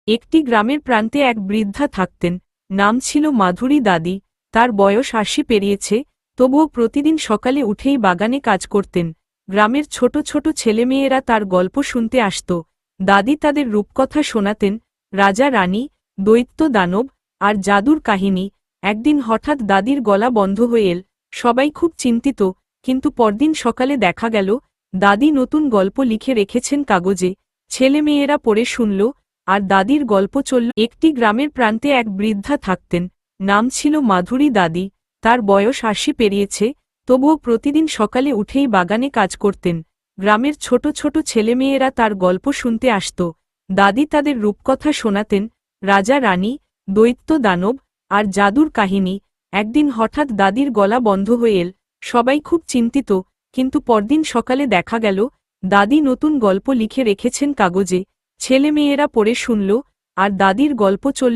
একটি গ্রামের প্রান্তে এক বৃদ্ধা থাকতেন। নাম ছিল মাধুরী দাদি। তার বয়স ৮০ পেরিয়েছে, তবুও প্রতিদিন সকালে উঠেই বাগানে কাজ করতেন। গ্রামের ছোট ছোট ছেলেমেয়েরা তার গল্প শুনতে আসত। দাদি তাদের রূপকথা শোনাতেন, রাজা রানী, দৈত্য দানব আর জাদুর কাহিনী। একদিন হঠাৎ দাদির গলা বন্ধ হয়ে এল। সবাই খুব চিন্তিত, কিন্তু পরদিন সকালে দেখা গেল দাদি নতুন গল্প লিখে রেখেছেন কাগজে। ছেলেমেয়েরা পড়ে শুনল, আর দাদির গল্প চলল। একটি গ্রামের প্রান্তে এক বৃদ্ধা থাকতেন। নাম ছিল মাধুরী দাদি। তার বয়স ৮০ পেরিয়েছে, তবুও প্রতিদিন সকালে উঠেই বাগানে কাজ করতেন। গ্রামের ছোট ছোট ছেলেমেয়েরা তার গল্প শুনতে আসত। দাদি তাদের রূপকথা শোনাতেন, রাজা রানী, দৈত্য দানব আর জাদুর কাহিনী। একদিন হঠাৎ দাদির গলা বন্ধ হয়ে এল। সবাই খুব চিন্তিত, কিন্তু পরদিন সকালে দেখা গেল দাদি নতুন গল্প লিখে রেখেছেন কাগজে। ছেলেমেয়েরা পড়ে শুনল, আর দাদির গল্প চলল।